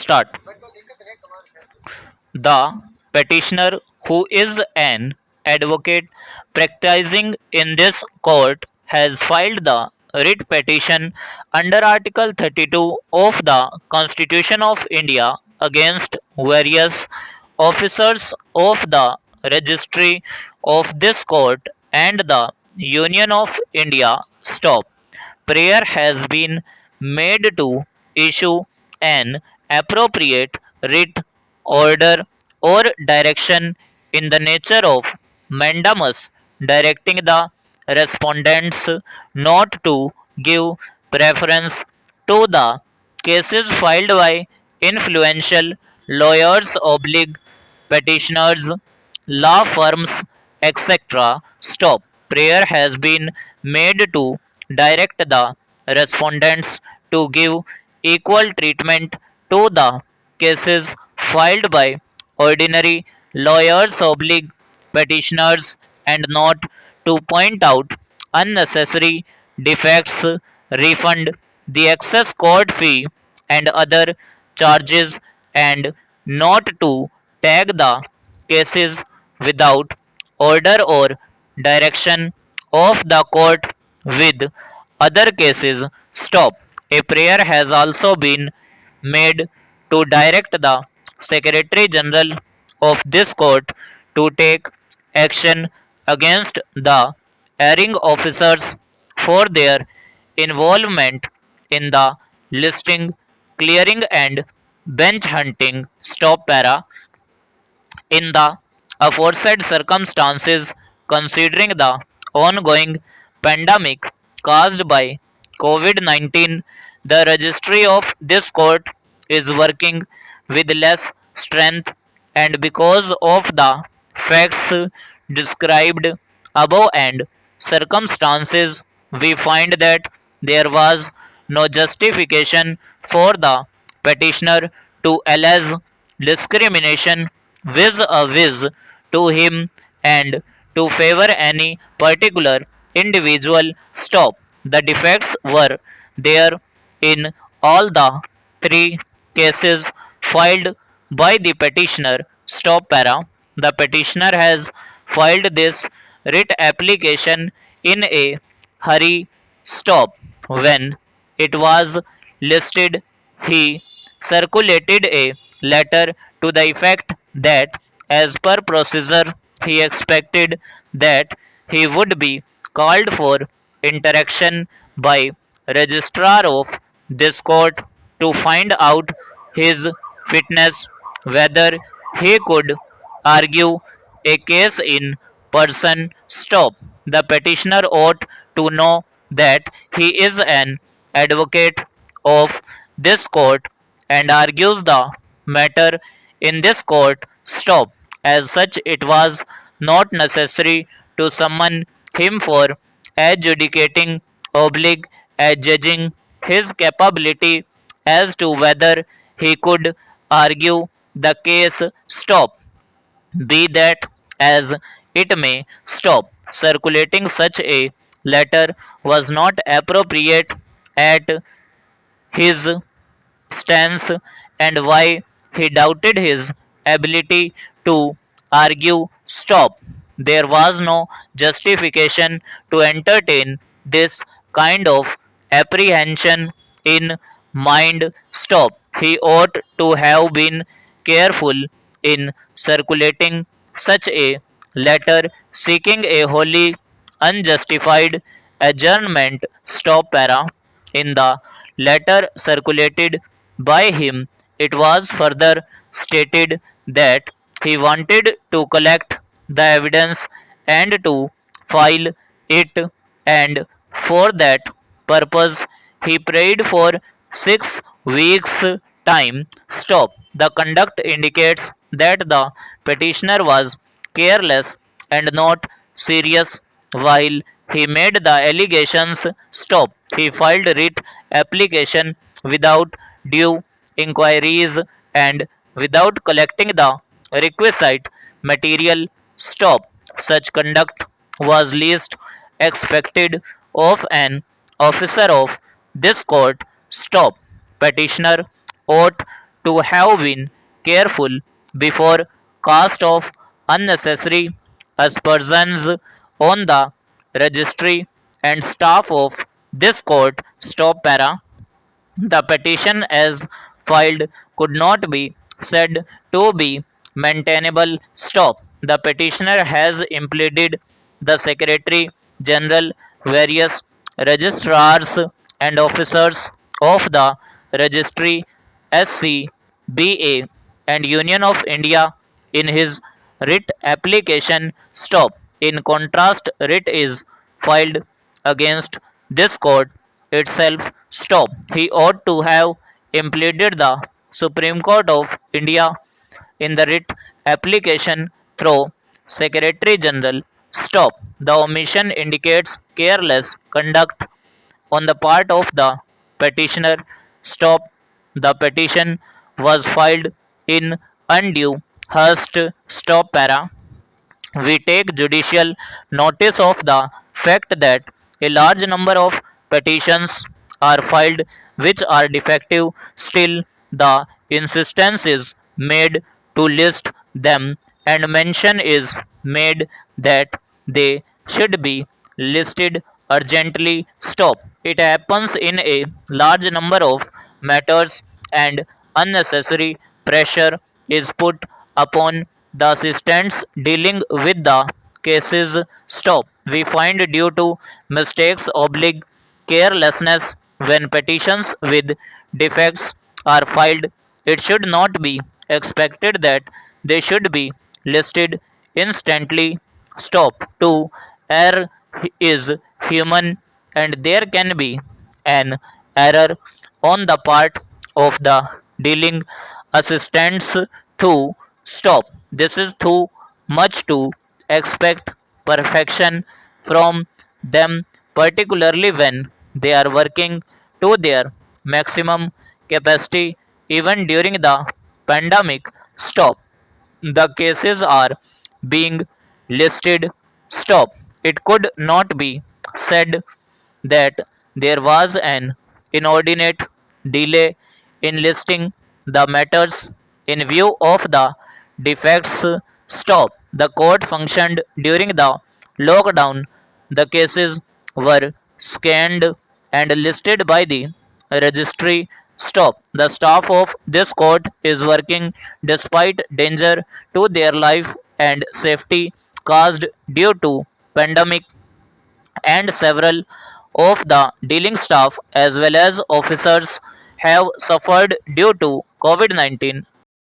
Start. The petitioner, who is an advocate practicing in this court, has filed the writ petition under Article 32 of the Constitution of India against various officers of the registry of this court and the Union of India. Stop. Prayer has been made to issue an appropriate writ, order, or direction in the nature of mandamus, directing the respondents not to give preference to the cases filed by influential lawyers oblique petitioners, law firms, etc. Stop. Prayer has been made to direct the respondents to give equal treatment to the cases filed by ordinary lawyers oblique petitioners and not to point out unnecessary defects, refund the excess court fee and other charges, and not to tag the cases without order or direction of the court with other cases. Stop. A prayer has also been made to direct the Secretary General of this court to take action against the erring officers for their involvement in the listing, clearing, and bench hunting. Stop para. In the aforesaid circumstances, considering the ongoing pandemic caused by COVID 19, the registry of this court is working with less strength, and because of the facts described above and circumstances, we find that there was no justification for the petitioner to allege discrimination vis-a-vis to him and to favor any particular individual. Stop. The defects were there in all the three cases filed by the petitioner. Stop para. The petitioner has filed this writ application in a hurry. Stop. When it was listed, he circulated a letter to the effect that, as per procedure, he expected that he would be called for interaction by registrar of this court to find out his fitness, whether he could argue a case in person. Stop. The petitioner ought to know that he is an advocate of this court and argues the matter in this court. Stop. As such, it was not necessary to summon him for adjudicating oblique judging his capability as to whether he could argue the case. Stop. Be that as it may, stop. Circulating such a letter was not appropriate at his stance, and why he doubted his ability to argue. Stop. There was no justification to entertain this kind of apprehension in mind. Stop. He ought to have been careful in circulating such a letter seeking a wholly unjustified adjournment. Stop para. In the letter circulated by him, it was further stated that he wanted to collect the evidence and to file it, and for that purpose he prayed for 6 weeks' time. Stop. The conduct indicates that the petitioner was careless and not serious while he made the allegations. Stop. He filed writ application without due inquiries and without collecting the requisite material. Stop. Such conduct was least expected of an officer of this court. Stop. Petitioner ought to have been careful before cast of unnecessary aspersions on the registry and staff of this court. Stop para. The petition as filed could not be said to be maintainable. Stop. The petitioner has impleaded the Secretary General, various registrars and officers of the registry, SCBA, and Union of India in his writ application. Stop. In contrast, writ is filed against this court itself. Stop. He ought to have impleaded the Supreme Court of India in the writ application through Secretary General. Stop. The omission indicates careless conduct on the part of the petitioner. Stop. The petition was filed in undue haste. Stop para. We take judicial notice of the fact that a large number of petitions are filed which are defective. Still, the insistence is made to list them, and mention is made that they should be listed urgently. Stop. It happens in a large number of matters, and unnecessary pressure is put upon the assistants dealing with the cases. Stop. We find due to mistakes oblique carelessness when petitions with defects are filed, it should not be expected that they should be listed instantly. Stop. To err is human, and there can be an error on the part of the dealing assistants too. Stop. This is too much to expect perfection from them, particularly when they are working to their maximum capacity, even during the pandemic. Stop. The cases are being listed. Stop. It could not be said that there was an inordinate delay in listing the matters in view of the defects. Stop. The court functioned during the lockdown. The cases were scanned and listed by the registry. Stop. The staff of this court is working despite danger to their life and safety caused due to pandemic, and several of the dealing staff as well as officers have suffered due to COVID-19.